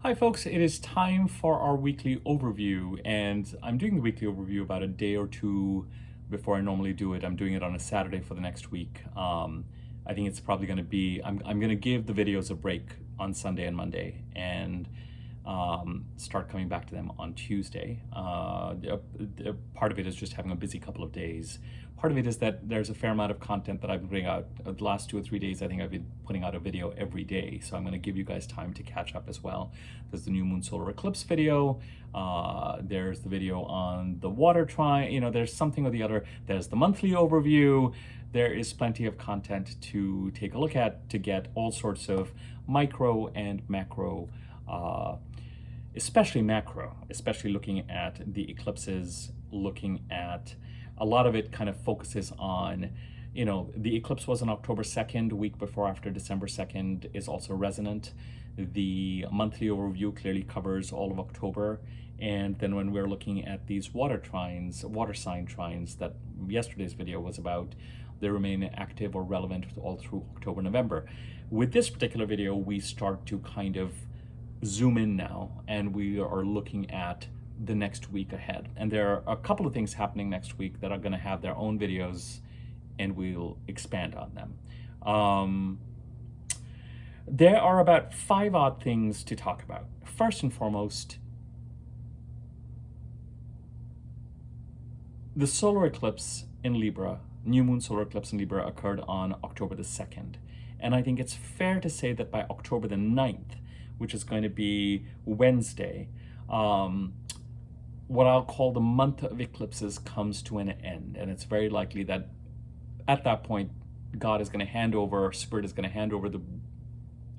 Hi folks, it is time for our weekly overview, and I'm doing the weekly overview about a day or two before I normally do it. I'm doing it on a Saturday for the next week. I think it's probably going to be, I'm going to give the videos a break on Sunday and Monday and start coming back to them on Tuesday. Part of it is just having a busy couple of days. Part of it is that there's a fair amount of content that I've been putting out. The last 2 or 3 days, I think I've been putting out a video every day. So I'm going to give you guys time to catch up as well. There's the new moon solar eclipse video. There's the video on the water trine. You know, there's something or the other. There's the monthly overview. There is plenty of content to take a look at to get all sorts of micro and macro, especially macro, especially looking at the eclipses, looking at a lot of it kind of focuses on, you know, the eclipse was on October 2nd, week before after December 2nd is also resonant. The monthly overview clearly covers all of October. And then when we're looking at these water trines, water sign trines that yesterday's video was about, they remain active or relevant all through October, November. With this particular video, we start to kind of zoom in now, and we are looking at the next week ahead. And there are a couple of things happening next week that are going to have their own videos, and we'll expand on them. There are about 5 odd things to talk about. First and foremost, the solar eclipse in Libra, new moon solar eclipse in Libra, occurred on October the 2nd. And I think it's fair to say that by October the 9th, which is going to be Wednesday, what I'll call the month of eclipses comes to an end. And it's very likely that at that point, God is going to hand over, Spirit is going to hand over the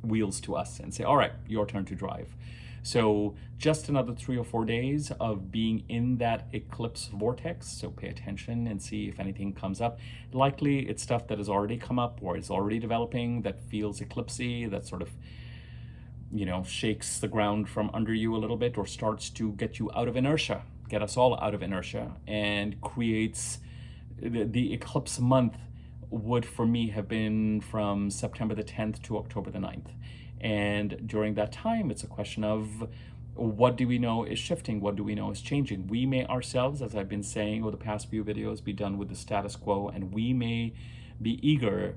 wheels to us and say, all right, your turn to drive. So just another 3 or 4 days of being in that eclipse vortex. So pay attention and see if anything comes up. Likely it's stuff that has already come up or is already developing that feels eclipsy, that sort of, you know, shakes the ground from under you a little bit or starts to get you out of inertia, get us all out of inertia, and creates the eclipse month would for me have been from September the 10th to October the 9th. And during that time, it's a question of what do we know is shifting? What do we know is changing? We may ourselves, as I've been saying over the past few videos, be done with the status quo, and we may be eager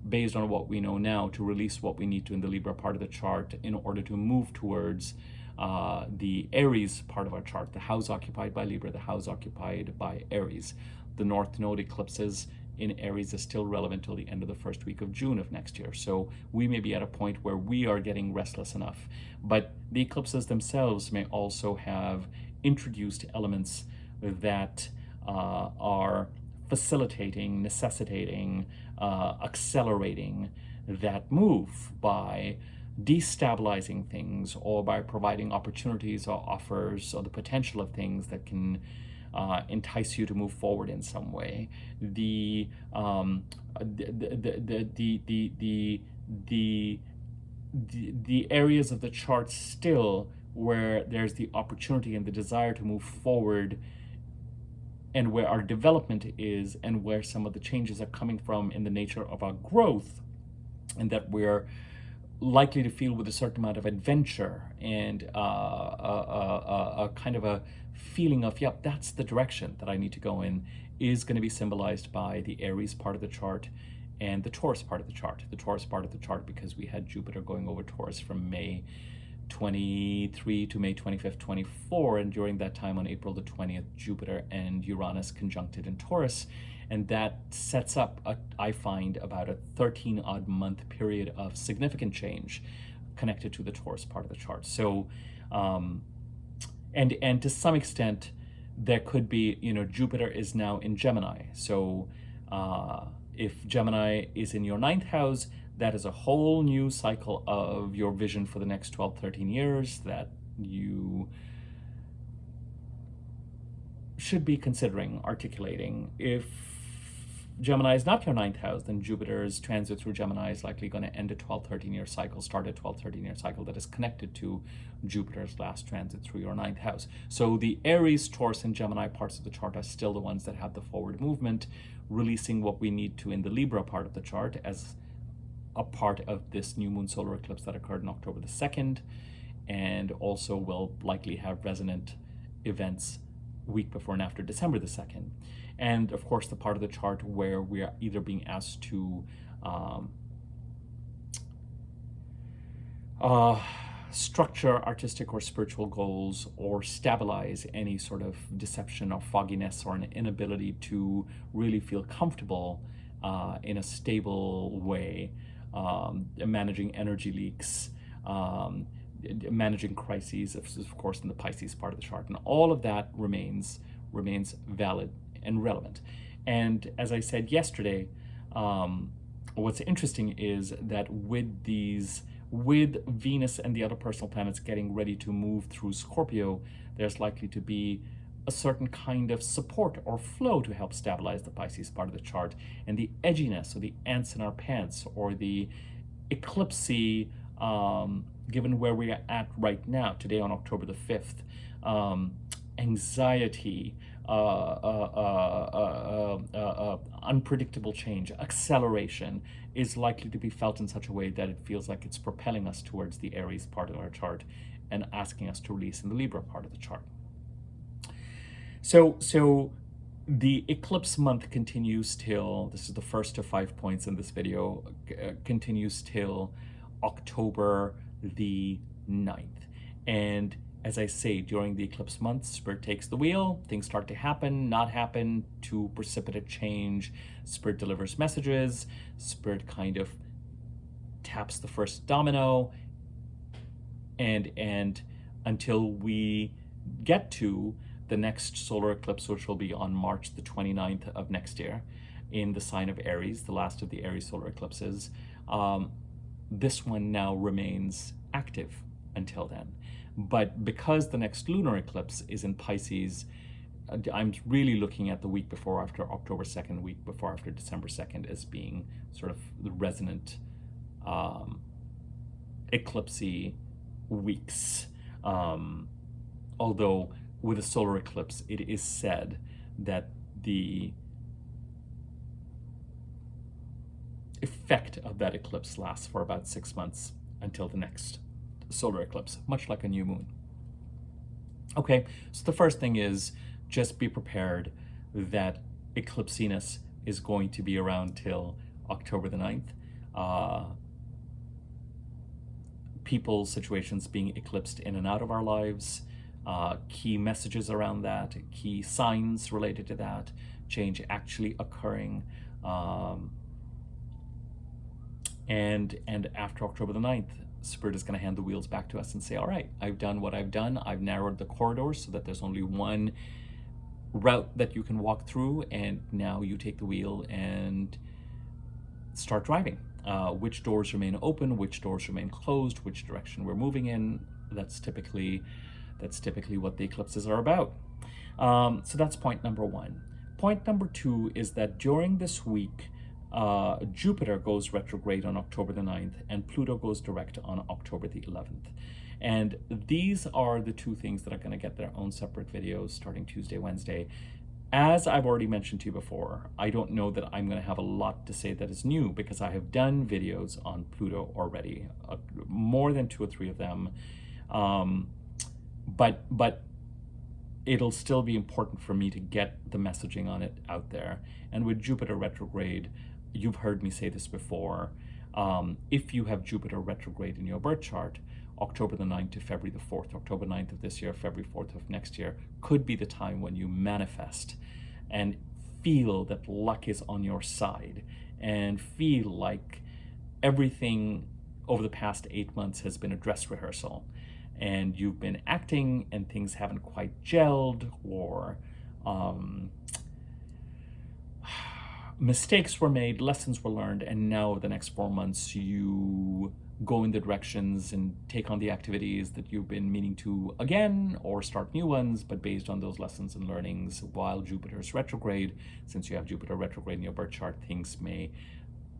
based on what we know now to release what we need to in the Libra part of the chart in order to move towards the Aries part of our chart, the house occupied by Libra, the house occupied by Aries. The North Node eclipses in Aries is still relevant till the end of the first week of June of next year. So we may be at a point where we are getting restless enough. But the eclipses themselves may also have introduced elements that are facilitating, necessitating, accelerating that move by destabilizing things or by providing opportunities or offers or the potential of things that can entice you to move forward in some way. The areas of the chart still where there's the opportunity and the desire to move forward, and where our development is, and where some of the changes are coming from in the nature of our growth, and that we're likely to feel with a certain amount of adventure and a kind of a feeling of, yep, that's the direction that I need to go in, is going to be symbolized by the Aries part of the chart and the Taurus part of the chart. The Taurus part of the chart because we had Jupiter going over Taurus from May 23 to May 25th, 24, and during that time on April the 20th, Jupiter and Uranus conjuncted in Taurus, and that sets up, I find, about a 13-odd month period of significant change connected to the Taurus part of the chart. So, and to some extent, there could be, you know, Jupiter is now in Gemini. So if Gemini is in your 9th house, that is a whole new cycle of your vision for the next 12, 13 years that you should be considering articulating. If Gemini is not your 9th house, then Jupiter's transit through Gemini is likely going to end a 12, 13-year cycle, start a 12, 13-year cycle that is connected to Jupiter's last transit through your 9th house. So the Aries, Taurus, and Gemini parts of the chart are still the ones that have the forward movement, releasing what we need to in the Libra part of the chart as a part of this new moon solar eclipse that occurred on October the 2nd. and also will likely have resonant events week before and after December the 2nd. And of course, the part of the chart where we are either being asked to structure artistic or spiritual goals, or stabilize any sort of deception or fogginess, or an inability to really feel comfortable in a stable way, managing energy leaks, managing crises, of course, in the Pisces part of the chart. And all of that remains valid and relevant. And as I said yesterday, what's interesting is that with Venus and the other personal planets getting ready to move through Scorpio, there's likely to be a certain kind of support or flow to help stabilize the Pisces part of the chart. And the edginess, or the ants in our pants, or the eclipsey, given where we are at right now, today on October the 5th, anxiety, unpredictable change, acceleration, is likely to be felt in such a way that it feels like it's propelling us towards the Aries part of our chart and asking us to release in the Libra part of the chart. So the eclipse month continues till, this is the first of 5 points in this video, continues till October the 9th. And as I say, during the eclipse month, Spirit takes the wheel, things start to happen, not happen, to precipitate change. Spirit delivers messages, Spirit kind of taps the first domino, and until we get to the next solar eclipse, which will be on March the 29th of next year, in the sign of Aries, the last of the Aries solar eclipses. This one now remains active until then. But because the next lunar eclipse is in Pisces, I'm really looking at the week before after October 2nd, week before after December 2nd, as being sort of the resonant eclipsy weeks. Although with a solar eclipse, it is said that the effect of that eclipse lasts for about 6 months until the next solar eclipse, much like a new moon. Okay, so the first thing is just be prepared that eclipsiness is going to be around till October the 9th. People's situations being eclipsed in and out of our lives, key messages around that, key signs related to that, change actually occurring. And after October the 9th, Spirit is going to hand the wheels back to us and say, all right, I've done what I've done. I've narrowed the corridors so that there's only one route that you can walk through, and now you take the wheel and start driving. Which doors remain open, which doors remain closed, which direction we're moving in. That's typically what the eclipses are about. So that's point number one. Point number two is that during this week, Jupiter goes retrograde on October the 9th, and Pluto goes direct on October the 11th. And these are the two things that are going to get their own separate videos starting Tuesday, Wednesday. As I've already mentioned to you before, I don't know that I'm going to have a lot to say that is new, because I have done videos on Pluto already, more than 2 or 3 of them. But it'll still be important for me to get the messaging on it out there. And with Jupiter retrograde, you've heard me say this before, if you have Jupiter retrograde in your birth chart, October the 9th to February the 4th, October 9th of this year, February 4th of next year, could be the time when you manifest and feel that luck is on your side, and feel like everything over the past 8 months has been a dress rehearsal, and you've been acting and things haven't quite gelled, or mistakes were made, lessons were learned, and now the next 4 months you go in the directions and take on the activities that you've been meaning to again, or start new ones, but based on those lessons and learnings while Jupiter's retrograde. Since you have Jupiter retrograde in your birth chart, things may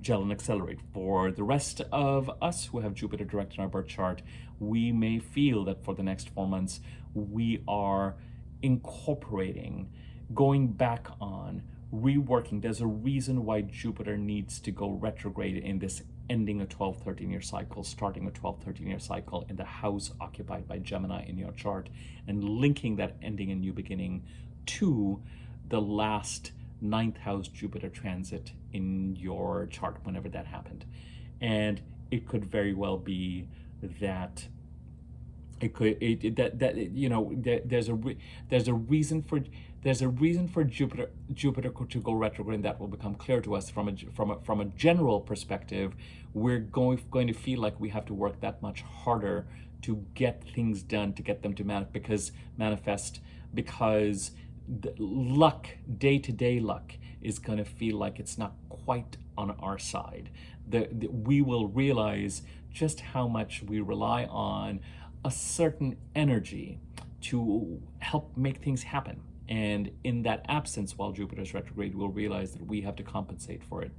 gel and accelerate. For the rest of us who have Jupiter direct in our birth chart, we may feel that for the next 4 months, we are incorporating, going back on, reworking. There's a reason why Jupiter needs to go retrograde in this ending a 12, 13-year cycle, starting a 12, 13-year cycle in the house occupied by Gemini in your chart, and linking that ending and new beginning to the last ninth house Jupiter transit in your chart, whenever that happened. And it could very well be that there's a reason for Jupiter to go retrograde, and that will become clear to us from a general perspective. We're going to feel like we have to work that much harder to get things done, to get them to manifest, because the luck, day-to-day luck, is going to feel like it's not quite on our side. We will realize just how much we rely on a certain energy to help make things happen. And in that absence, while Jupiter's retrograde, we'll realize that we have to compensate for it,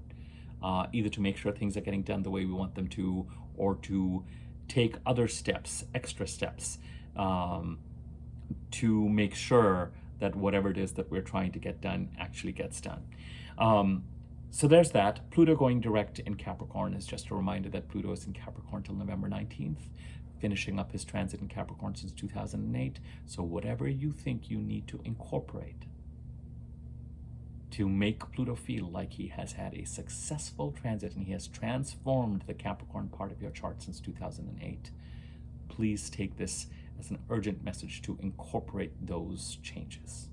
either to make sure things are getting done the way we want them to, or to take other steps, extra steps, to make sure that whatever it is that we're trying to get done actually gets done. So there's that. Pluto going direct in Capricorn is just a reminder that Pluto is in Capricorn till November 19th, finishing up his transit in Capricorn since 2008. So whatever you think you need to incorporate to make Pluto feel like he has had a successful transit and he has transformed the Capricorn part of your chart since 2008, please take this as an urgent message to incorporate those changes.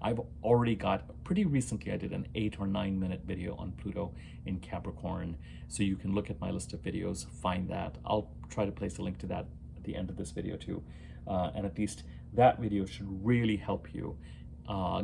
I've already got, pretty recently I did an 8 or 9 minute video on Pluto in Capricorn, so you can look at my list of videos, find that. I'll try to place a link to that at the end of this video too, and at least that video should really help you,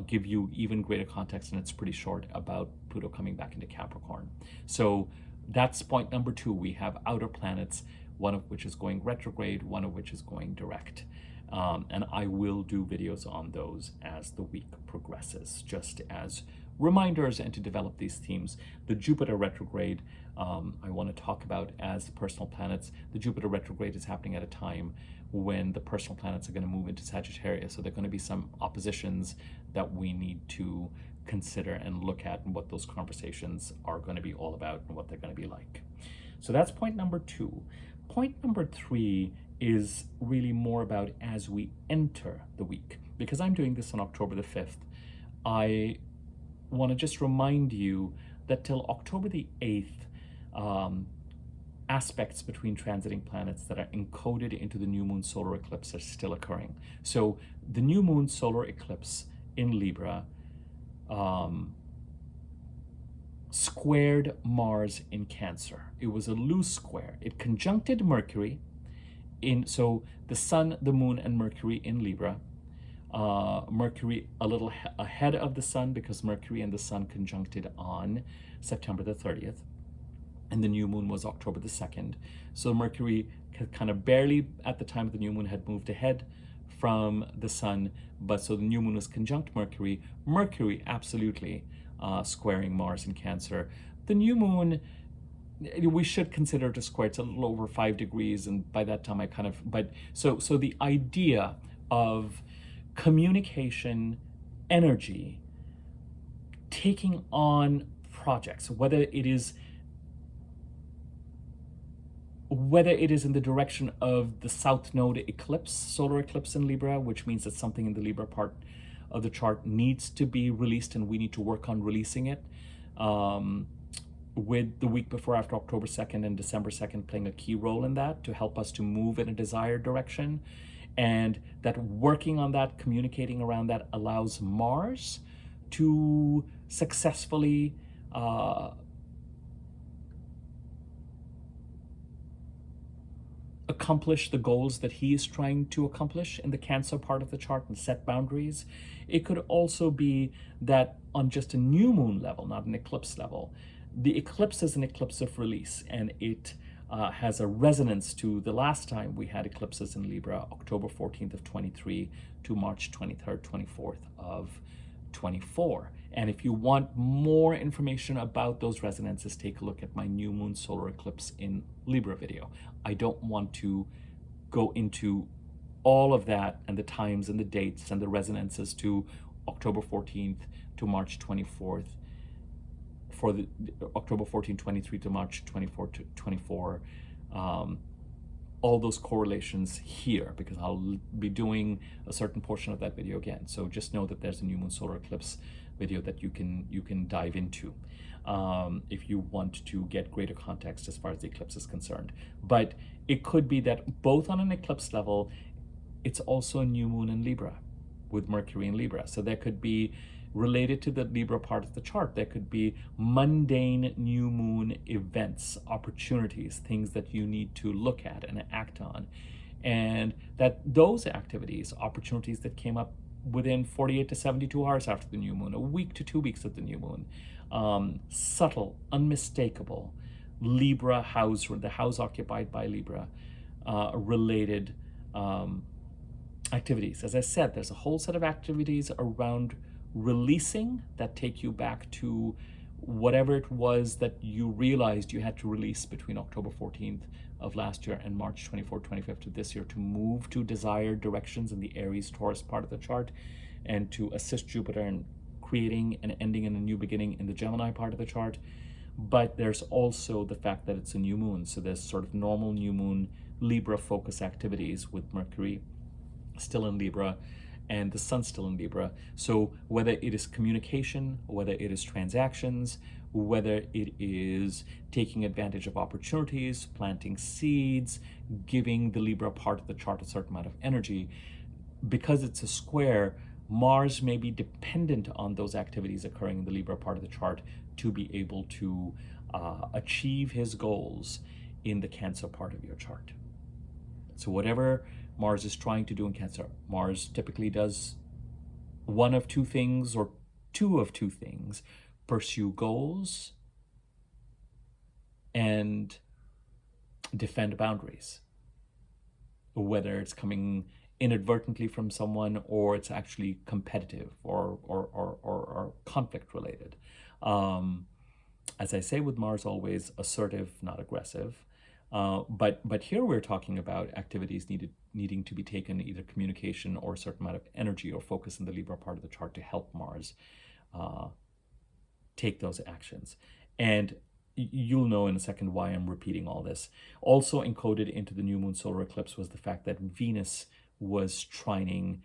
give you even greater context, and it's pretty short, about Pluto coming back into Capricorn. So that's point number 2. We have outer planets, one of which is going retrograde, one of which is going direct. And I will do videos on those as the week progresses, just as reminders and to develop these themes. The Jupiter retrograde, I want to talk about as personal planets. The Jupiter retrograde is happening at a time when the personal planets are going to move into Sagittarius. So there are going to be some oppositions that we need to consider and look at, and what those conversations are going to be all about and what they're going to be like. So that's point number 2. Point number 3 is really more about as we enter the week. Because I'm doing this on October the 5th, I want to just remind you that till October the 8th, aspects between transiting planets that are encoded into the new moon solar eclipse are still occurring. So the new moon solar eclipse in Libra squared Mars in Cancer. It was a loose square. It conjuncted Mercury, so the sun, the moon, and Mercury in Libra. Mercury a little ahead of the sun, because Mercury and the sun conjuncted on September the 30th, and the new moon was October the 2nd. So Mercury kind of barely at the time of the new moon had moved ahead from the sun, but so the new moon was conjunct Mercury. Mercury absolutely squaring Mars in Cancer. The new moon, we should consider it a square. It's a little over 5 degrees, and by that time so the idea of communication, energy, taking on projects, whether it is in the direction of the South Node eclipse, solar eclipse in Libra, which means that something in the Libra part of the chart needs to be released, and we need to work on releasing it, with the week before, after October 2nd and December 2nd playing a key role in that to help us to move in a desired direction. And that working on that, communicating around that, allows Mars to successfully accomplish the goals that he is trying to accomplish in the Cancer part of the chart and set boundaries. It could also be that on just a new moon level, not an eclipse level, the eclipse is an eclipse of release, and it has a resonance to the last time we had eclipses in Libra, October 14th of 23 to March 23rd, 24th of 24. And if you want more information about those resonances, take a look at my new moon solar eclipse in Libra video. I don't want to go into all of that and the times and the dates and the resonances to October 14th to March 24th for the October 14, 23 to March 24 to 24. All those correlations here, because I'll be doing a certain portion of that video again. So just know that there's a new moon solar eclipse video that you can dive into if you want to get greater context as far as the eclipse is concerned. But it could be that both on an eclipse level, it's also a new moon in Libra with Mercury in Libra. So there could be, related to the Libra part of the chart, there could be mundane new moon events, opportunities, things that you need to look at and act on. And that those activities, opportunities that came up within 48 to 72 hours after the new moon, a week to 2 weeks of the new moon, subtle, unmistakable, Libra house, the house occupied by Libra, related activities. As I said, there's a whole set of activities around releasing that take you back to whatever it was that you realized you had to release between October 14th of last year and March 24th, 25th of this year, to move to desired directions in the Aries Taurus part of the chart, and to assist Jupiter in creating and ending in a new beginning in the Gemini part of the chart. But there's also the fact that it's a new moon, so there's sort of normal new moon Libra focus activities with Mercury still in Libra and the Sun still in Libra. So whether it is communication, whether it is transactions, whether it is taking advantage of opportunities, planting seeds, giving the Libra part of the chart a certain amount of energy, because it's a square, Mars may be dependent on those activities occurring in the Libra part of the chart to be able to achieve his goals in the Cancer part of your chart. So whatever Mars is trying to do in Cancer, Mars typically does one of two things or two of two things: pursue goals and defend boundaries. Whether it's coming inadvertently from someone or it's actually competitive or conflict related. As I say with Mars, always assertive, not aggressive. But here we're talking about activities needing to be taken, either communication or a certain amount of energy or focus in the Libra part of the chart to help Mars take those actions. And you'll know in a second why I'm repeating all this. Also encoded into the new moon solar eclipse was the fact that Venus was trining,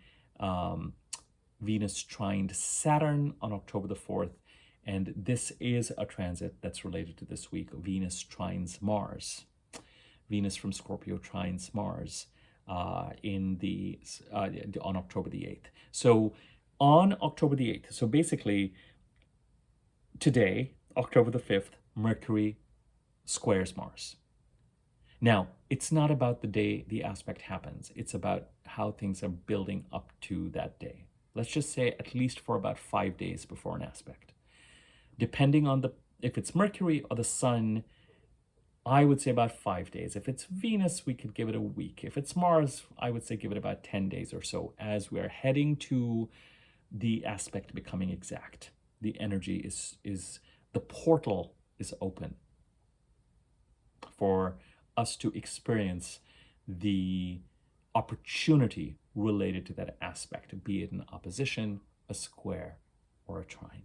Venus trined Saturn on October the 4th. And this is a transit that's related to this week. Venus trines Mars. Venus from Scorpio trines Mars on October the 8th. So on October the 8th, so basically today, October the 5th, Mercury squares Mars. Now, it's not about the day the aspect happens. It's about how things are building up to that day. Let's just say at least for about 5 days before an aspect. Depending on if it's Mercury or the Sun, I would say about 5 days. If it's Venus, we could give it a week. If it's Mars, I would say give it about 10 days or so, as we're heading to the aspect becoming exact. The energy is the portal is open for us to experience the opportunity related to that aspect, be it an opposition, a square, or a trine,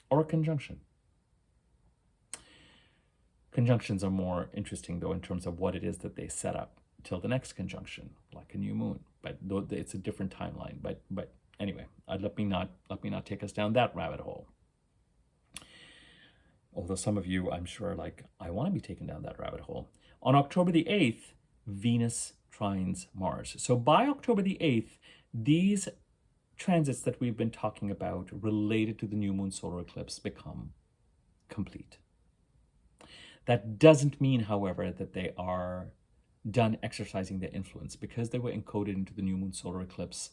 or a conjunction. Conjunctions are more interesting, though, in terms of what it is that they set up till the next conjunction, like a new moon. But it's a different timeline. But anyway, let me not take us down that rabbit hole. Although some of you, I'm sure, like, I want to be taken down that rabbit hole. On October the 8th, Venus trines Mars. So by October the 8th, these transits that we've been talking about related to the new moon solar eclipse become complete. That doesn't mean, however, that they are done exercising their influence, because they were encoded into the new moon solar eclipse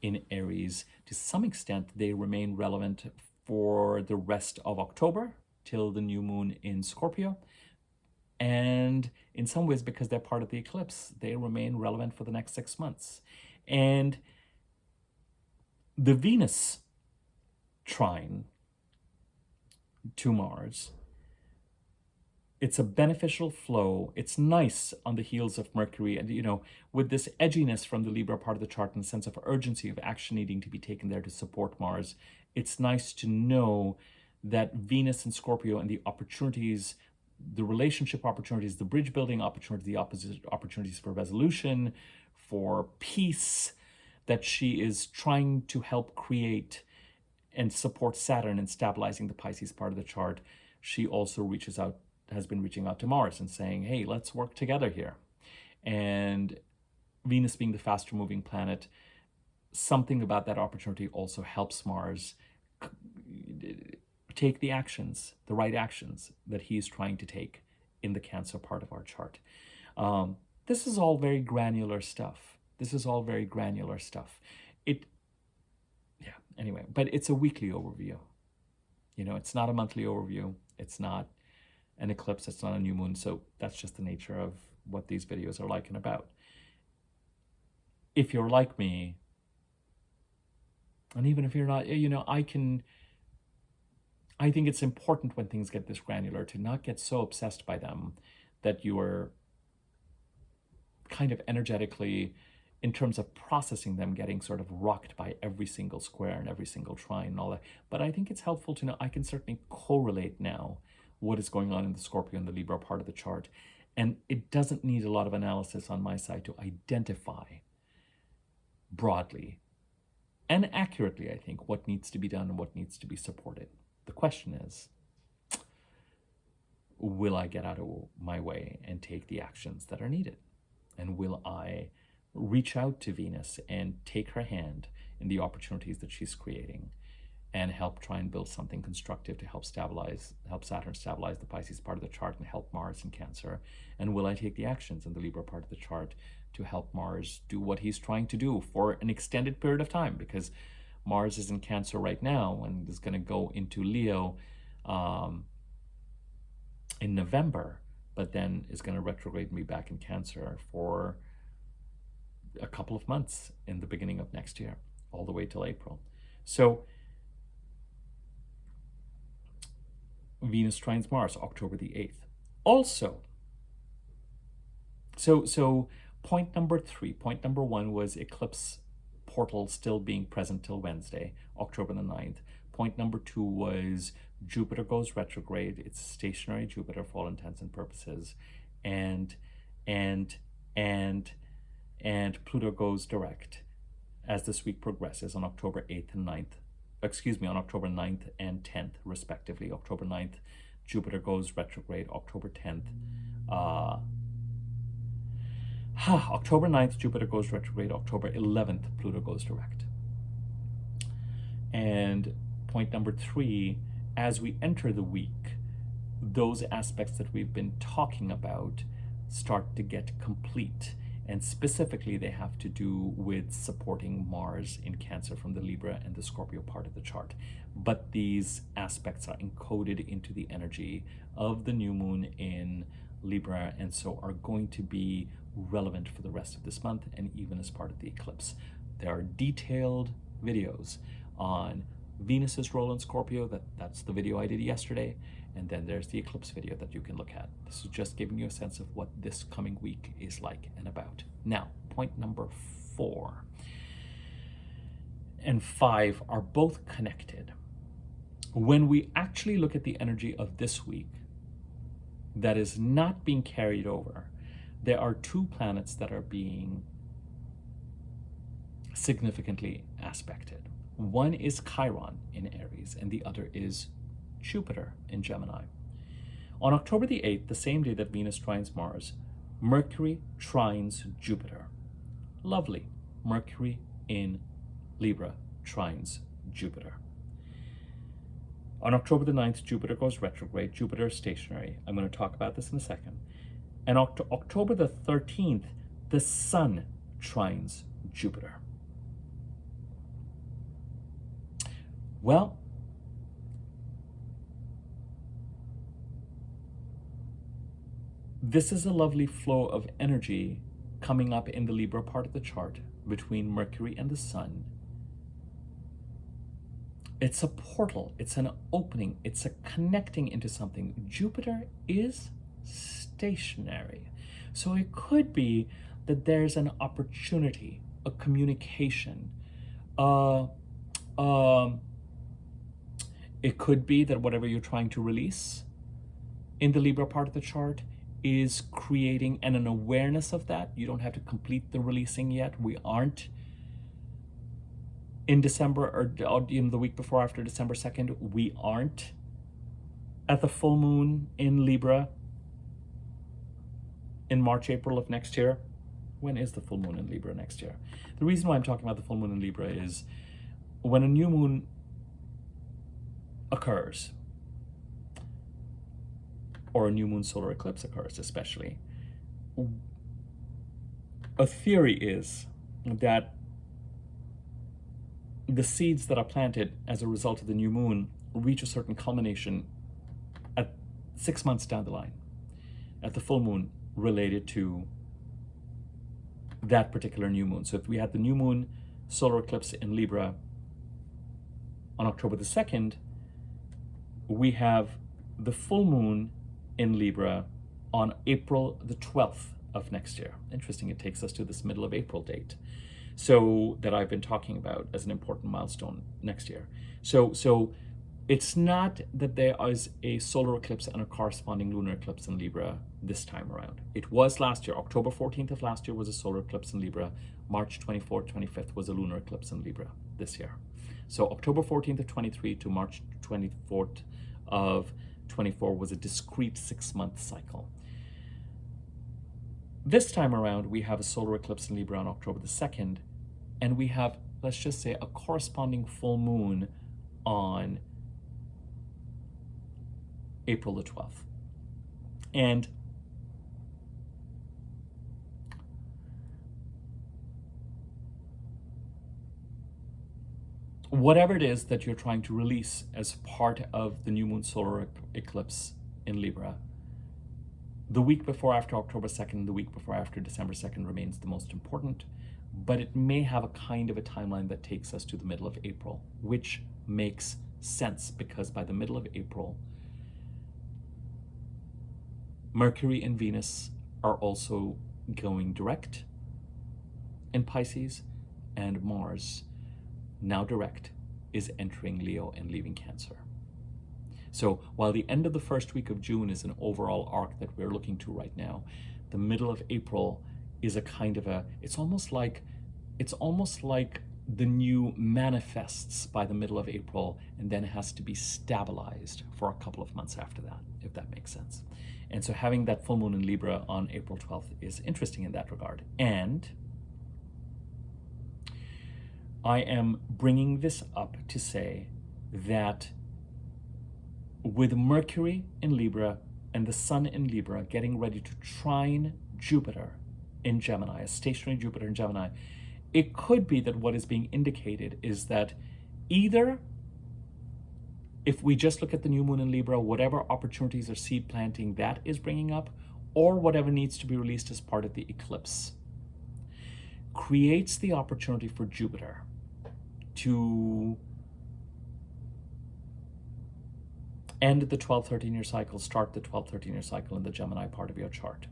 in Aries. To some extent, they remain relevant for the rest of October till the new moon in Scorpio. And in some ways, because they're part of the eclipse, they remain relevant for the next 6 months. And the Venus trine to Mars, it's a beneficial flow. It's nice on the heels of Mercury, and with this edginess from the Libra part of the chart and the sense of urgency of action needing to be taken there to support Mars, it's nice to know that Venus and Scorpio and the opportunities, the relationship opportunities, the bridge building opportunities, the opposite opportunities for resolution, for peace, that she is trying to help create and support Saturn in stabilizing the Pisces part of the chart. She also has been reaching out to Mars and saying, hey, let's work together here. And Venus being the faster moving planet, something about that opportunity also helps Mars take the actions, the right actions that he's trying to take in the Cancer part of our chart. This is all very granular stuff. Anyway, but it's a weekly overview. It's not a monthly overview. It's not an eclipse. It's not a new moon. So that's just the nature of what these videos are like and about. If you're like me, and even if you're not, I think it's important when things get this granular to not get so obsessed by them that you are kind of energetically, in terms of processing them, getting sort of rocked by every single square and every single trine and all that. But I think it's helpful to know, I can certainly correlate now what is going on in the Scorpio and the Libra part of the chart. And it doesn't need a lot of analysis on my side to identify broadly and accurately, I think, what needs to be done and what needs to be supported. The question is, will I get out of my way and take the actions that are needed? And will I reach out to Venus and take her hand in the opportunities that she's creating and help try and build something constructive to help Saturn stabilize the Pisces part of the chart and help Mars in Cancer? And will I take the actions in the Libra part of the chart to help Mars do what he's trying to do for an extended period of time? Because Mars is in Cancer right now and is going to go into Leo in November, but then is going to retrograde and be back in Cancer for a couple of months in the beginning of next year, all the way till April. So Venus trines Mars, October the 8th. Also, so point number 3, point number 1 was eclipse portal still being present till Wednesday, October the 9th. Point number 2 was Jupiter goes retrograde. It's stationary Jupiter for all intents and purposes. And Pluto goes direct as this week progresses on October 8th and 9th. On October 9th and 10th, respectively. October 9th, Jupiter goes retrograde. October 10th, October 9th, Jupiter goes retrograde. October 11th, Pluto goes direct. And point number 3, as we enter the week, those aspects that we've been talking about start to get complete. And specifically, they have to do with supporting Mars in Cancer from the Libra and the Scorpio part of the chart. But these aspects are encoded into the energy of the new moon in Libra, and so are going to be relevant for the rest of this month and even as part of the eclipse. There are detailed videos on Venus's role in Scorpio. That's the video I did yesterday. And then there's the eclipse video that you can look at. This is just giving you a sense of what this coming week is like and about. Now, point number 4 and 5 are both connected. When we actually look at the energy of this week that is not being carried over, there are 2 planets that are being significantly aspected. One is Chiron in Aries, and the other is Jupiter in Gemini. On October the 8th, the same day that Venus trines Mars, Mercury trines Jupiter. Lovely. Mercury in Libra trines Jupiter. On October the 9th, Jupiter goes retrograde. Jupiter is stationary. I'm going to talk about this in a second. And October the 13th, the Sun trines Jupiter. Well, this is a lovely flow of energy coming up in the Libra part of the chart between Mercury and the Sun. It's a portal, it's an opening, it's a connecting into something. Jupiter is stationary. So it could be that there's an opportunity, a communication, It could be that whatever you're trying to release in the Libra part of the chart is creating an awareness of that. You don't have to complete the releasing yet. We aren't in December or the week before after December 2nd. We aren't at the full moon in Libra in March, April of next year. When is the full moon in Libra next year? The reason why I'm talking about the full moon in Libra is when a new moon occurs, or a new moon solar eclipse occurs especially, a theory is that the seeds that are planted as a result of the new moon reach a certain culmination at 6 months down the line, at the full moon related to that particular new moon. So if we had the new moon solar eclipse in Libra on October the 2nd, we have the full moon in Libra on April the 12th of next year. Interesting, it takes us to this middle of April date. So that I've been talking about as an important milestone next year. So it's not that there is a solar eclipse and a corresponding lunar eclipse in Libra this time around. It was last year. October 14th of last year was a solar eclipse in Libra. March 24th, 25th was a lunar eclipse in Libra this year. So October 14th of 23 to March 24th of 24 was a discrete 6-month cycle. This time around, we have a solar eclipse in Libra on October the 2nd, and we have, let's just say, a corresponding full moon on April the 12th. And whatever it is that you're trying to release as part of the new moon solar eclipse in Libra, the week before after October 2nd, the week before after December 2nd remains the most important, but it may have a kind of a timeline that takes us to the middle of April, which makes sense because by the middle of April, Mercury and Venus are also going direct in Pisces, and Mars, now direct, is entering Leo and leaving Cancer. So while the end of the first week of June is an overall arc that we're looking to right now, the middle of April is a kind of a, it's almost like the new manifests by the middle of April and then has to be stabilized for a couple of months after that, if that makes sense. And so having that full moon in Libra on April 12th is interesting in that regard. And I am bringing this up to say that with Mercury in Libra and the Sun in Libra getting ready to trine Jupiter in Gemini, a stationary Jupiter in Gemini, it could be that what is being indicated is that either, if we just look at the new moon in Libra, whatever opportunities or seed planting that is bringing up, or whatever needs to be released as part of the eclipse, creates the opportunity for Jupiter to end the 12-13-year cycle, start the 12-13-year cycle in the Gemini part of your chart.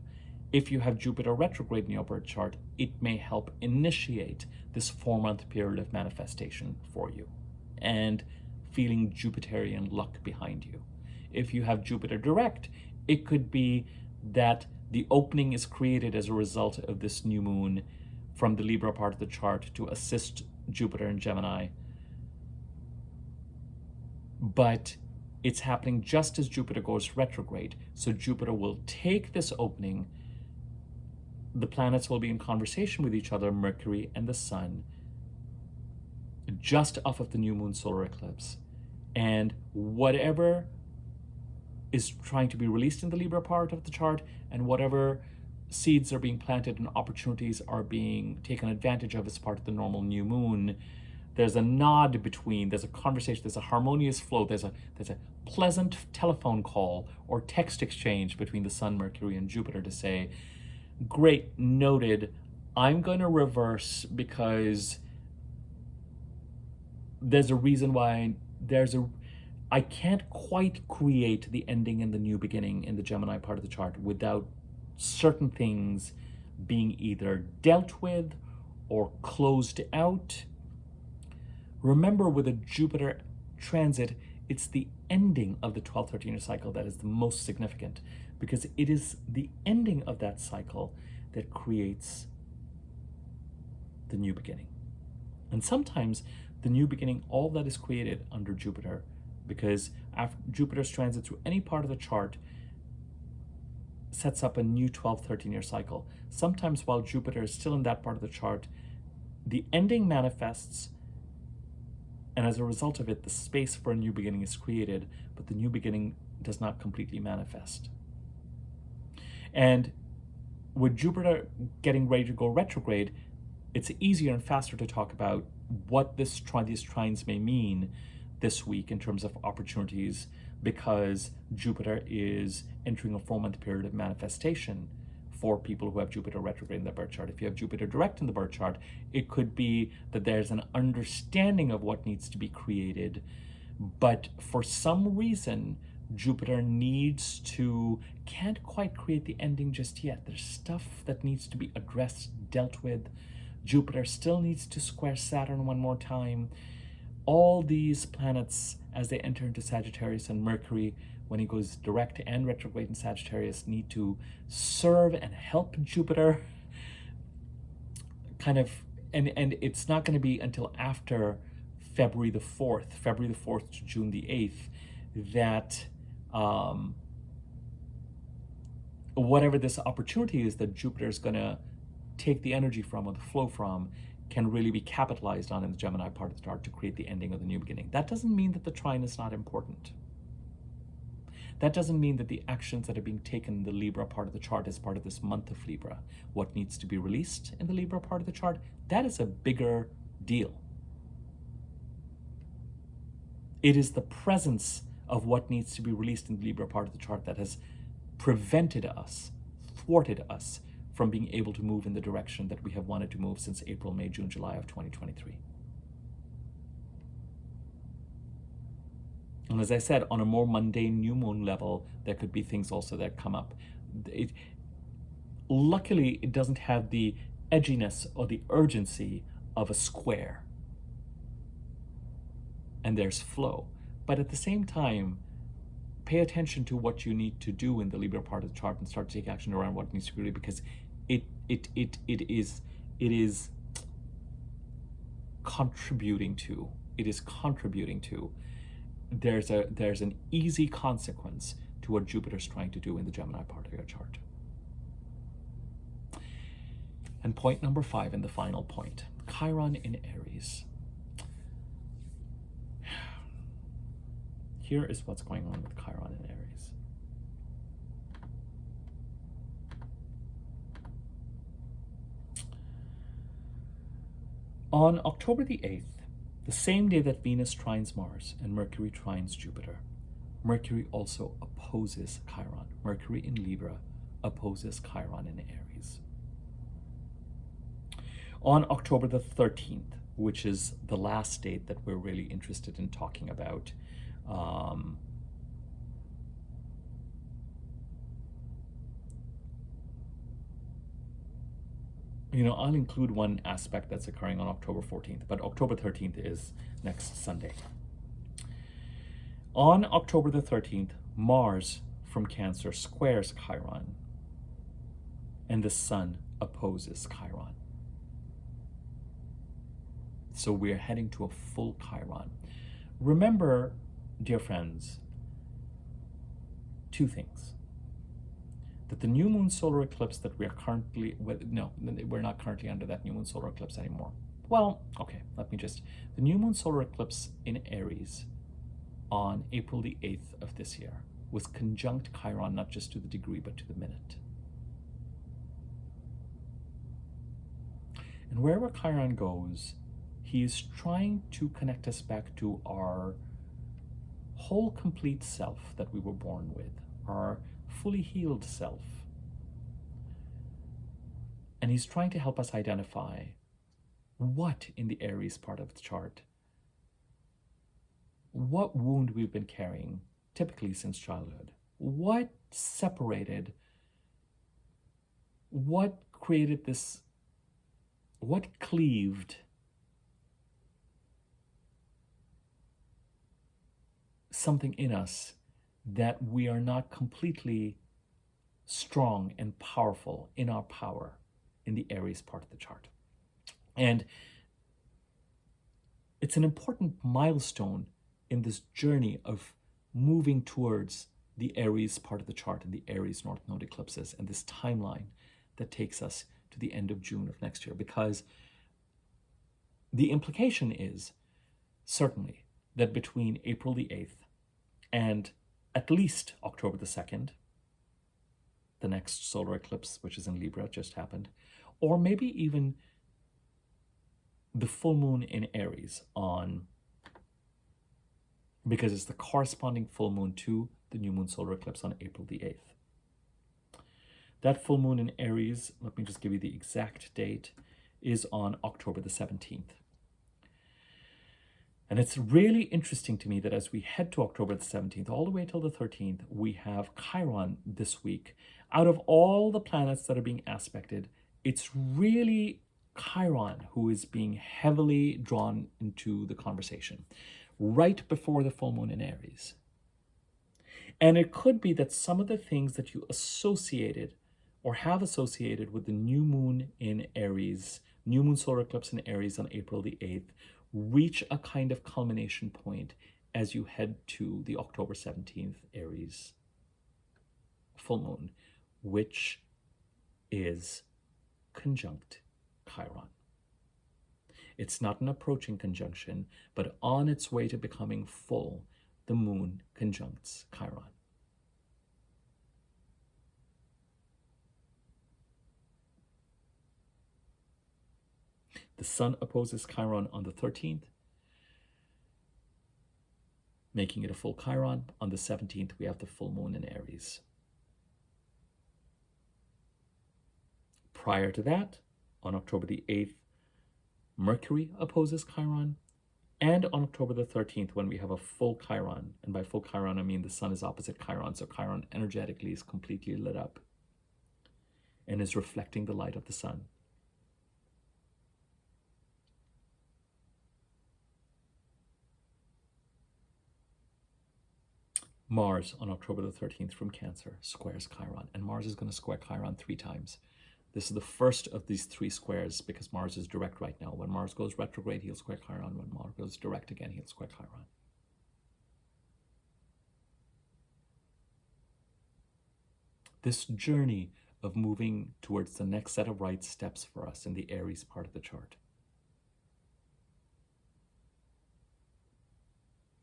If you have Jupiter retrograde in your birth chart, it may help initiate this 4-month period of manifestation for you and feeling Jupiterian luck behind you. If you have Jupiter direct, it could be that the opening is created as a result of this new moon from the Libra part of the chart to assist Jupiter in Gemini. But it's happening just as Jupiter goes retrograde. So Jupiter will take this opening. The planets will be in conversation with each other, Mercury and the Sun, just off of the new moon solar eclipse. And whatever is trying to be released in the Libra part of the chart, and whatever seeds are being planted and opportunities are being taken advantage of as part of the normal new moon, there's a nod between, there's a conversation, there's a harmonious flow, there's a pleasant telephone call or text exchange between the Sun, Mercury, and Jupiter to say, great, noted, I'm going to reverse because there's a reason why I can't quite create the ending and the new beginning in the Gemini part of the chart without certain things being either dealt with or closed out. Remember, with a Jupiter transit, it's the ending of the 12, 13-year cycle that is the most significant, because it is the ending of that cycle that creates the new beginning. And sometimes the new beginning, all that is created under Jupiter, because after Jupiter's transit through any part of the chart sets up a new 12, 13-year cycle. Sometimes while Jupiter is still in that part of the chart, the ending manifests, and as a result of it, the space for a new beginning is created, but the new beginning does not completely manifest. And with Jupiter getting ready to go retrograde, it's easier and faster to talk about what these trines may mean this week in terms of opportunities, because Jupiter is entering a 4-month period of manifestation for people who have Jupiter retrograde in their birth chart. If you have Jupiter direct in the birth chart, it could be that there's an understanding of what needs to be created, but for some reason, Jupiter can't quite create the ending just yet. There's stuff that needs to be addressed, dealt with. Jupiter still needs to square Saturn one more time. All these planets, as they enter into Sagittarius, and Mercury, when he goes direct and retrograde in Sagittarius, need to serve and help Jupiter. And it's not going to be until after February the 4th to June the 8th, that whatever this opportunity is that Jupiter is going to take the energy from, or the flow from, can really be capitalized on in the Gemini part of the chart to create the ending of the new beginning. That doesn't mean that the trine is not important. That doesn't mean that the actions that are being taken in the Libra part of the chart as part of this month of Libra, what needs to be released in the Libra part of the chart, that is a bigger deal. It is the presence of what needs to be released in the Libra part of the chart that has prevented us, thwarted us from being able to move in the direction that we have wanted to move since April, May, June, July of 2023. And as I said, on a more mundane new moon level, there could be things also that come up. Luckily, it doesn't have the edginess or the urgency of a square. And there's flow. But at the same time, pay attention to what you need to do in the Libra part of the chart and start to take action around what needs to be really, because it is contributing to. There's an easy consequence to what Jupiter's trying to do in the Gemini part of your chart. And point number 5, and the final point, Chiron in Aries. Here is what's going on with Chiron in Aries. On October the 8th, the same day that Venus trines Mars and Mercury trines Jupiter, Mercury also opposes Chiron. Mercury in Libra opposes Chiron in Aries. On October the 13th, which is the last date that we're really interested in talking about, I'll include one aspect that's occurring on October 14th, but October 13th is next Sunday. On October the 13th, Mars from Cancer squares Chiron, and the Sun opposes Chiron. So we're heading to a full Chiron. Remember, dear friends, two things. That the new moon solar eclipse that we are currently, we're not currently under that new moon solar eclipse anymore. Well, okay, the new moon solar eclipse in Aries on April the 8th of this year was conjunct Chiron, not just to the degree, but to the minute. And wherever Chiron goes, he is trying to connect us back to our whole complete self that we were born with, our fully healed self. And he's trying to help us identify what in the Aries part of the chart, what wound we've been carrying, typically since childhood, what separated, what created this, what cleaved something in us that we are not completely strong and powerful in our power in the Aries part of the chart. And it's an important milestone in this journey of moving towards the Aries part of the chart and the Aries North Node eclipses and this timeline that takes us to the end of June of next year. Because the implication is certainly that between April the 8th and at least October the 2nd, the next solar eclipse, which is in Libra, just happened, or maybe even the full moon in Aries because it's the corresponding full moon to the new moon solar eclipse on April the 8th. That full moon in Aries, let me just give you the exact date, is on October the 17th. And it's really interesting to me that as we head to October the 17th, all the way till the 13th, we have Chiron this week. Out of all the planets that are being aspected, it's really Chiron who is being heavily drawn into the conversation right before the full moon in Aries. And it could be that some of the things that you associated or have associated with the new moon in Aries, new moon solar eclipse in Aries on April the 8th, reach a kind of culmination point as you head to the October 17th Aries full moon, which is conjunct Chiron. It's not an approaching conjunction, but on its way to becoming full, the moon conjuncts Chiron. The sun opposes Chiron on the 13th, making it a full Chiron. On the 17th, we have the full moon in Aries. Prior to that, on October the 8th, Mercury opposes Chiron. And on October the 13th, when we have a full Chiron, and by full Chiron, I mean the sun is opposite Chiron, so Chiron energetically is completely lit up and is reflecting the light of the sun. Mars on October the 13th from Cancer squares Chiron, and Mars is going to square Chiron 3 times. This is the first of these 3 squares because Mars is direct right now. When Mars goes retrograde, he'll square Chiron. When Mars goes direct again, he'll square Chiron. This journey of moving towards the next set of right steps for us in the Aries part of the chart.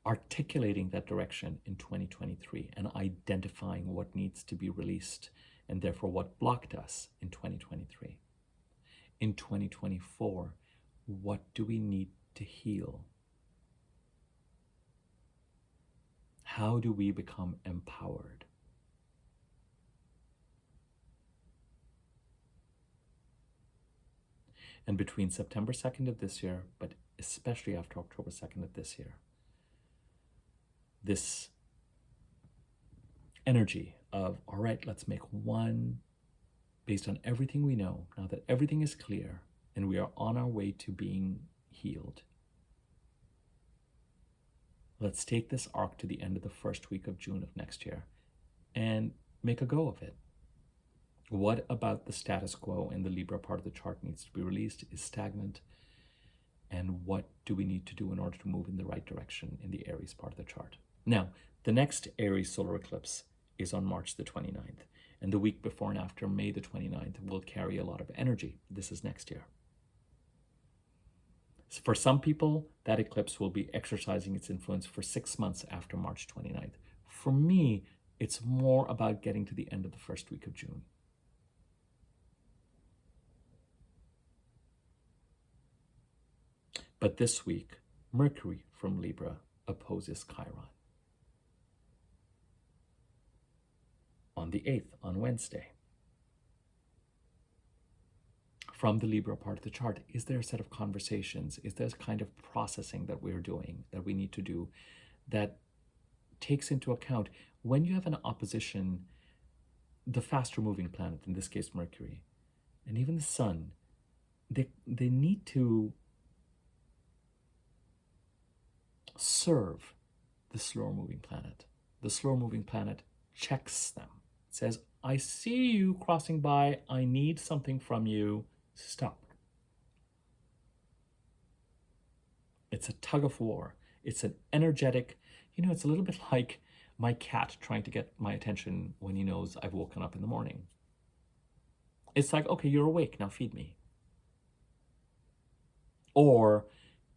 Articulating that direction in 2023 and identifying what needs to be released and therefore what blocked us in 2023. In 2024, what do we need to heal? How do we become empowered? And between September 2nd of this year, but especially after October 2nd of this year, this energy of, all right, let's make one based on everything we know, now that everything is clear and we are on our way to being healed. Let's take this arc to the end of the first week of June of next year and make a go of it. What about the status quo in the Libra part of the chart needs to be released, is stagnant, and what do we need to do in order to move in the right direction in the Aries part of the chart? Now, the next Aries solar eclipse is on March the 29th, and the week before and after May the 29th will carry a lot of energy. This is next year. For some people, that eclipse will be exercising its influence for 6 months after March 29th. For me, it's more about getting to the end of the first week of June. But this week, Mercury from Libra opposes Chiron. On the 8th, on Wednesday. From the Libra part of the chart, is there a set of conversations? Is there a kind of processing that we're doing, that we need to do, that takes into account when you have an opposition, the faster moving planet, in this case Mercury, and even the sun, they need to serve the slower moving planet. The slower moving planet checks them. It says, I see you crossing by. I need something from you. Stop. It's a tug of war. It's an energetic, it's a little bit like my cat trying to get my attention when he knows I've woken up in the morning. It's like, okay, you're awake, now feed me. Or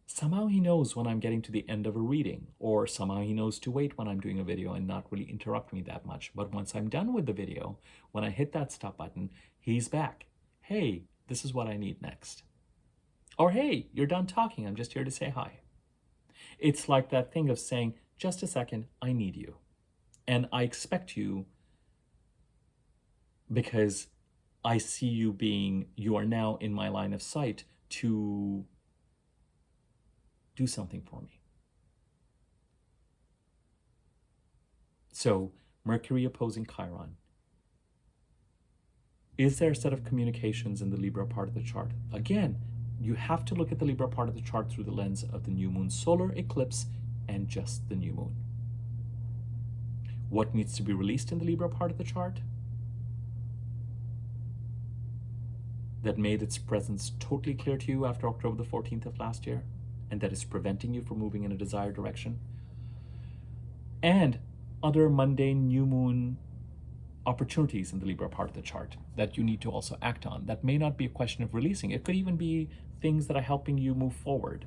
somehow he knows when I'm getting to the end of a reading, or somehow he knows to wait when I'm doing a video and not really interrupt me that much. But once I'm done with the video, when I hit that stop button, he's back. Hey, this is what I need next. Or hey, you're done talking, I'm just here to say hi. It's like that thing of saying, just a second, I need you. And I expect you because I see you are now in my line of sight to do something for me. So Mercury opposing Chiron. Is there a set of communications in the Libra part of the chart? Again, you have to look at the Libra part of the chart through the lens of the new moon solar eclipse and just the new moon. What needs to be released in the Libra part of the chart that made its presence totally clear to you after October the 14th of last year, and that is preventing you from moving in a desired direction? And other mundane new moon opportunities in the Libra part of the chart that you need to also act on. That may not be a question of releasing. It could even be things that are helping you move forward.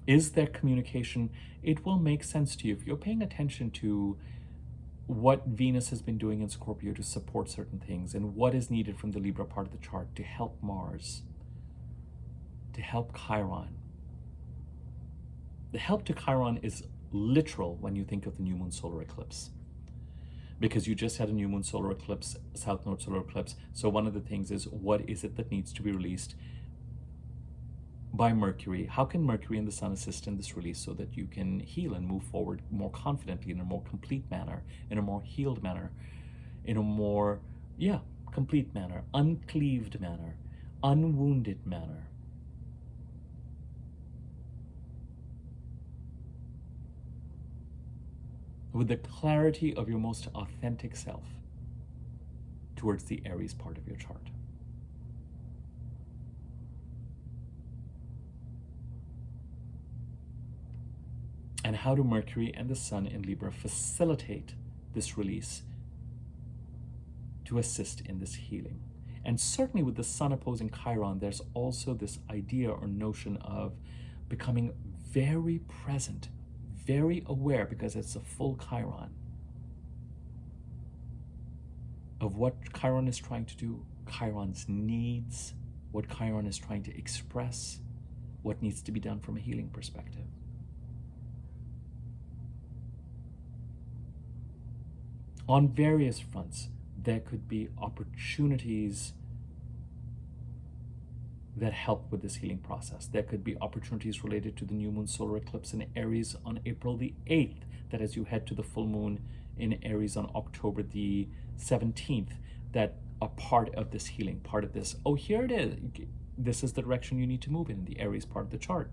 Is there communication? It will make sense to you if you're paying attention to what Venus has been doing in Scorpio to support certain things and what is needed from the Libra part of the chart to help Mars, to help Chiron. The help to Chiron is literal when you think of the new moon solar eclipse, because you just had a new moon solar eclipse, south node solar eclipse. So one of the things is, what is it that needs to be released by Mercury? How can Mercury and the Sun assist in this release so that you can heal and move forward more confidently, in a more complete manner, in a more healed manner, in a more, complete manner, uncleaved manner, unwounded manner? With the clarity of your most authentic self towards the Aries part of your chart. And how do Mercury and the Sun in Libra facilitate this release to assist in this healing? And certainly with the Sun opposing Chiron, there's also this idea or notion of becoming very present, very aware, because it's a full Chiron, of what Chiron is trying to do, Chiron's needs, what Chiron is trying to express, what needs to be done from a healing perspective. On various fronts, there could be opportunities that help with this healing process. There could be opportunities related to the new moon solar eclipse in Aries on April the 8th, that as you head to the full moon in Aries on October the 17th, that are part of this healing, part of this, here it is. This is the direction you need to move in the Aries part of the chart.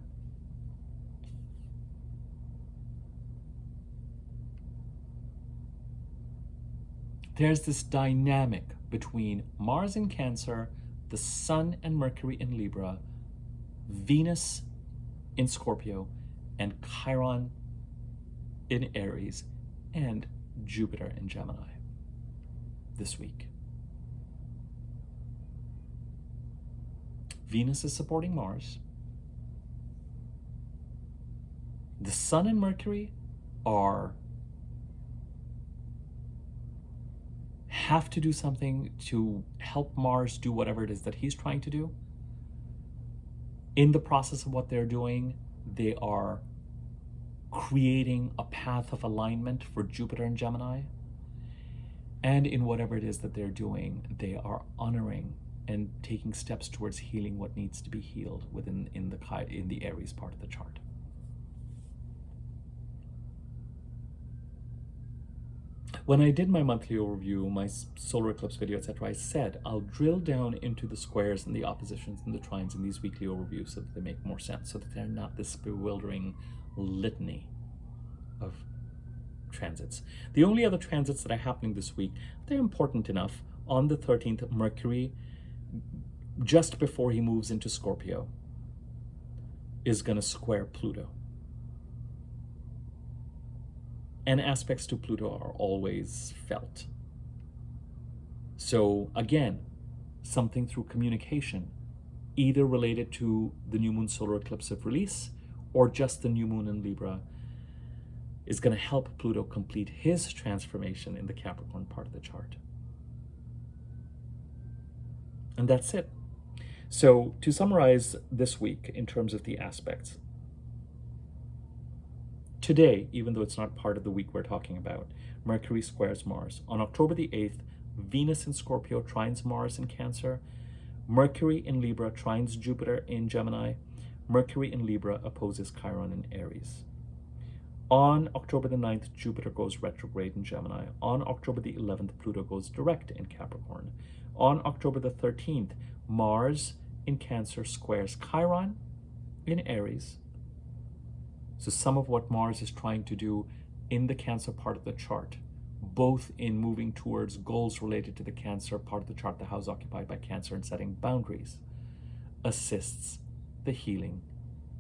There's this dynamic between Mars in Cancer, the Sun and Mercury in Libra, Venus in Scorpio, and Chiron in Aries, and Jupiter in Gemini this week. Venus is supporting Mars. The Sun and Mercury have to do something to help Mars do whatever it is that he's trying to do. In the process of what they're doing, they are creating a path of alignment for Jupiter and Gemini. And in whatever it is that they're doing, they are honoring and taking steps towards healing what needs to be healed in the Aries part of the chart. When I did my monthly overview, my solar eclipse video, etc., I said I'll drill down into the squares and the oppositions and the trines in these weekly overviews so that they make more sense, so that they're not this bewildering litany of transits. The only other transits that are happening this week, they're important enough. On the 13th, Mercury, just before he moves into Scorpio, is going to square Pluto. And aspects to Pluto are always felt. So again, something through communication, either related to the new moon solar eclipse of release or just the new moon in Libra, is going to help Pluto complete his transformation in the Capricorn part of the chart. And that's it. So to summarize this week in terms of the aspects, today, even though it's not part of the week we're talking about, Mercury squares Mars. On October the 8th, Venus in Scorpio trines Mars in Cancer. Mercury in Libra trines Jupiter in Gemini. Mercury in Libra opposes Chiron in Aries. On October the 9th, Jupiter goes retrograde in Gemini. On October the 11th, Pluto goes direct in Capricorn. On October the 13th, Mars in Cancer squares Chiron in Aries. So some of what Mars is trying to do in the Cancer part of the chart, both in moving towards goals related to the Cancer part of the chart, the house occupied by Cancer, and setting boundaries, assists the healing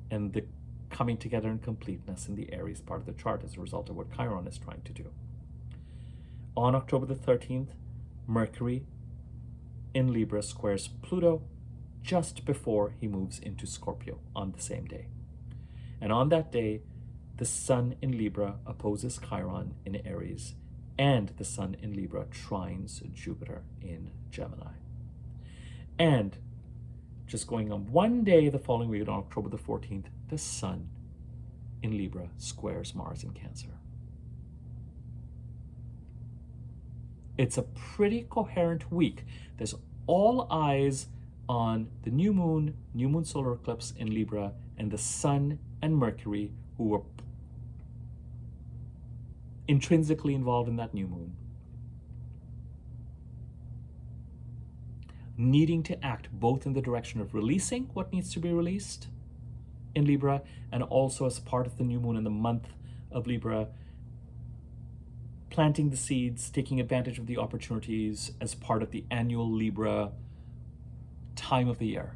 and the coming together in completeness in the Aries part of the chart as a result of what Chiron is trying to do. On October the 13th, Mercury in Libra squares Pluto just before he moves into Scorpio on the same day. And on that day, the Sun in Libra opposes Chiron in Aries, and the Sun in Libra trines Jupiter in Gemini. And just going on one day the following week, on October the 14th, the Sun in Libra squares Mars in Cancer. It's a pretty coherent week. There's all eyes on the new moon solar eclipse in Libra, and the Sun and Mercury, who were intrinsically involved in that new moon, needing to act both in the direction of releasing what needs to be released in Libra, and also as part of the new moon in the month of Libra, planting the seeds, taking advantage of the opportunities as part of the annual Libra time of the year.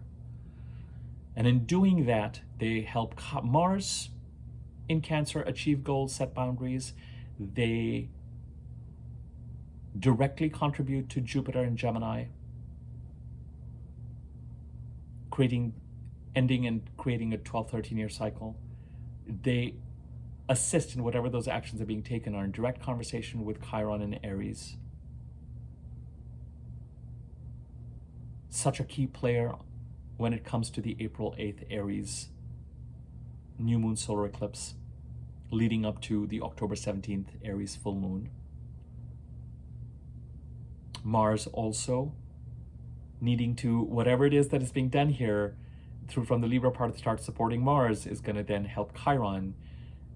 And in doing that, they help Mars in Cancer achieve goals, set boundaries. They directly contribute to Jupiter in Gemini, ending and creating a 12, 13-year cycle. They assist in whatever those actions are being taken, are in direct conversation with Chiron in Aries. Such a key player when it comes to the April 8th Aries new moon solar eclipse, leading up to the October 17th Aries full moon. Mars also needing to, whatever it is that is being done here from the Libra part of the chart supporting Mars, is going to then help Chiron.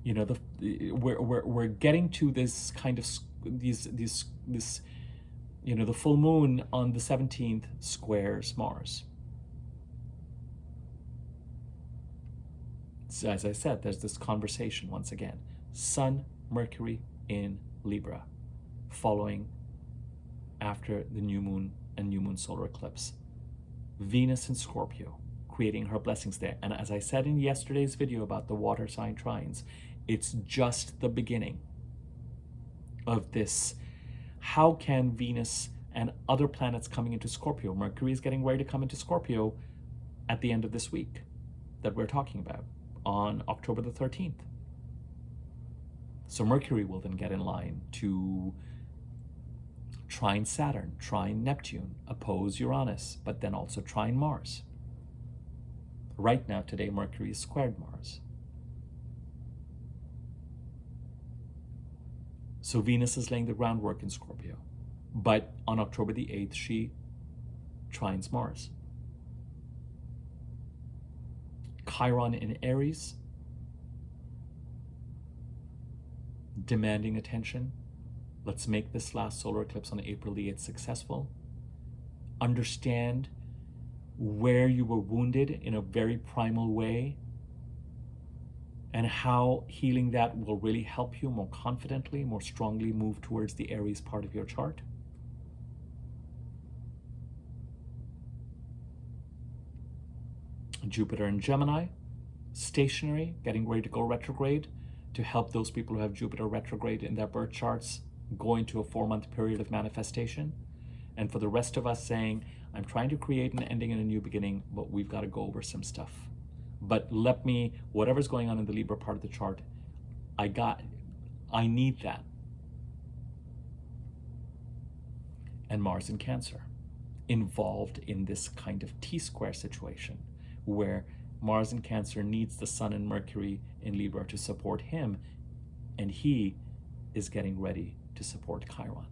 You know, we're getting to this kind of this you know, the full moon on the 17th squares Mars. So as I said, there's this conversation once again. Sun, Mercury in Libra, following after the new moon and new moon solar eclipse. Venus in Scorpio, creating her blessings there. And as I said in yesterday's video about the water sign trines, it's just the beginning of this. How can Venus and other planets coming into Scorpio, Mercury is getting ready to come into Scorpio at the end of this week that we're talking about, on October the 13th. So Mercury will then get in line to trine Saturn, trine Neptune, oppose Uranus, but then also trine Mars. Right now, today, Mercury is squared Mars. So Venus is laying the groundwork in Scorpio. But on October the 8th, she trines Mars. Chiron in Aries, demanding attention, Let's make this last solar eclipse on April the 8th successful. Understand where you were wounded in a very primal way and how healing that will really help you more confidently, more strongly move towards the Aries part of your chart. Jupiter in Gemini, stationary, getting ready to go retrograde, to help those people who have Jupiter retrograde in their birth charts go into a 4-month period of manifestation. And for the rest of us saying, I'm trying to create an ending and a new beginning, but we've got to go over some stuff. But let me, whatever's going on in the Libra part of the chart, I need that. And Mars in Cancer, involved in this kind of T-square situation, where Mars in Cancer needs the Sun and Mercury in Libra to support him, and he is getting ready to support Chiron.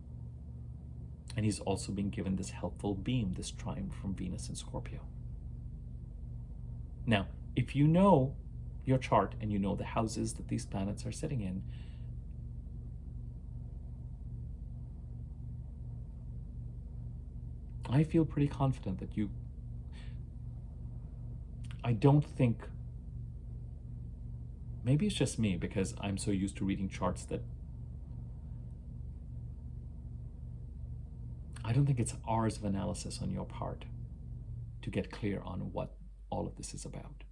And he's also being given this helpful beam, this trine from Venus in Scorpio. Now, if you know your chart and you know the houses that these planets are sitting in, I feel pretty confident that I don't think, maybe it's just me because I'm so used to reading charts that I don't think it's hours of analysis on your part to get clear on what all of this is about.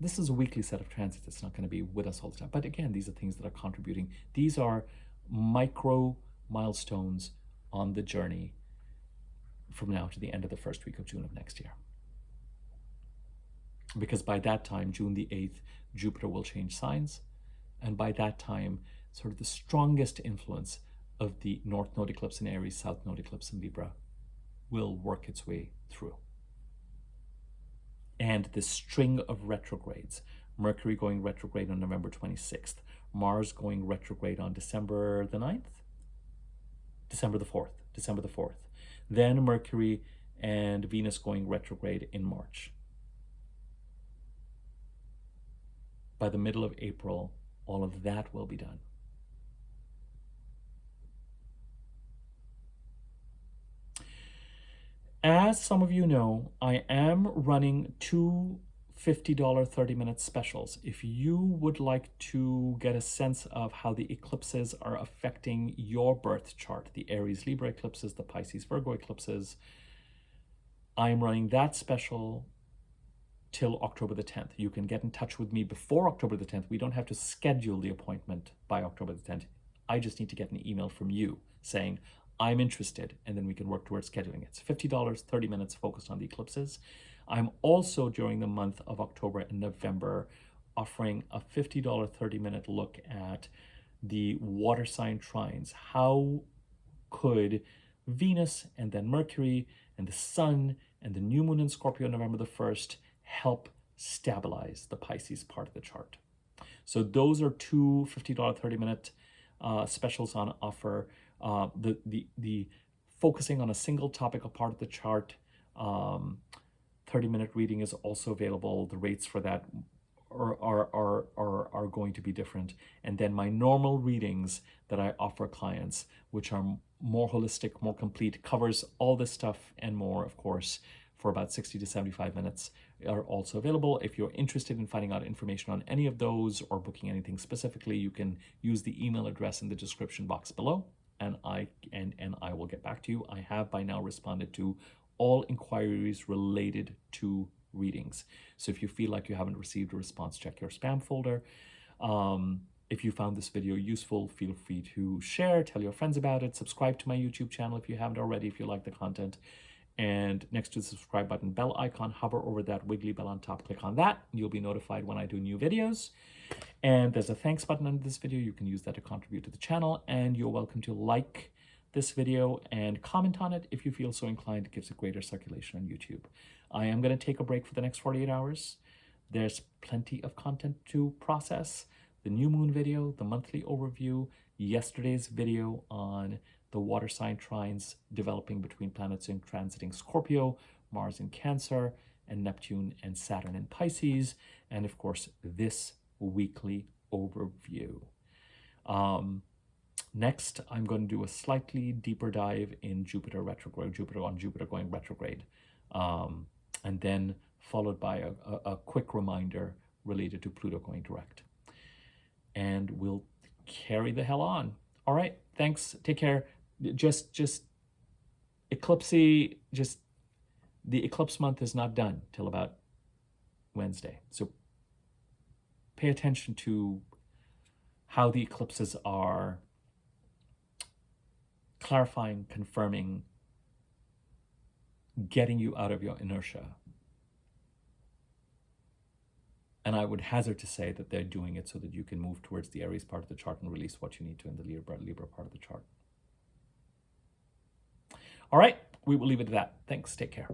This is a weekly set of transits. It's not going to be with us all the time. But again, these are things that are contributing. These are micro milestones on the journey from now to the end of the first week of June of next year. Because by that time, June the 8th, Jupiter will change signs. And by that time, sort of the strongest influence of the North Node eclipse in Aries, South Node eclipse in Libra will work its way through. And the string of retrogrades, Mercury going retrograde on November 26th, Mars going retrograde on December the 9th? December the 4th. Then Mercury and Venus going retrograde in March. By the middle of April, all of that will be done. As some of you know, I am running two $50 30-minute specials. If you would like to get a sense of how the eclipses are affecting your birth chart, the Aries Libra eclipses, the Pisces Virgo eclipses, I'm running that special till October the 10th. You can get in touch with me before October the 10th. We don't have to schedule the appointment by October the 10th. I just need to get an email from you saying, I'm interested, and then we can work towards scheduling it. It's $50, 30 minutes focused on the eclipses. I'm also, during the month of October and November, offering a $50 30-minute look at the water sign trines. How could Venus and then Mercury and the Sun and the new moon in Scorpio November the 1st help stabilize the Pisces part of the chart? So those are two $50 30-minute specials on offer. The focusing on a single topic, a part of the chart, 30-minute reading is also available. The rates for that are going to be different. And then my normal readings that I offer clients, which are more holistic, more complete, covers all this stuff and more, of course, for about 60 to 75 minutes, are also available. If you're interested in finding out information on any of those or booking anything specifically, you can use the email address in the description box below, and I will get back to you. I have by now responded to all inquiries related to readings. So if you feel like you haven't received a response, check your spam folder. If you found this video useful, feel free to share, tell your friends about it, subscribe to my YouTube channel if you haven't already, if you like the content. And next to the subscribe button, bell icon, hover over that wiggly bell on top, click on that, and you'll be notified when I do new videos. And there's a thanks button under this video. You can use that to contribute to the channel, and you're welcome to like this video and comment on it if you feel so inclined. It gives a greater circulation on YouTube. I am going to take a break for the next 48 hours. There's plenty of content to process. The new moon video, the monthly overview, yesterday's video on the water sign trines developing between planets in transiting Scorpio, Mars in Cancer, and Neptune and Saturn in Pisces, and of course this weekly overview. Next, I'm going to do a slightly deeper dive in Jupiter retrograde, Jupiter going retrograde, and then followed by a quick reminder related to Pluto going direct. And we'll carry the hell on. All right, thanks. Take care. Just eclipse. Just the eclipse month is not done till about Wednesday. So pay attention to how the eclipses are clarifying, confirming, getting you out of your inertia. And I would hazard to say that they're doing it so that you can move towards the Aries part of the chart and release what you need to in the Libra part of the chart. All right, we will leave it at that. Thanks. Take care.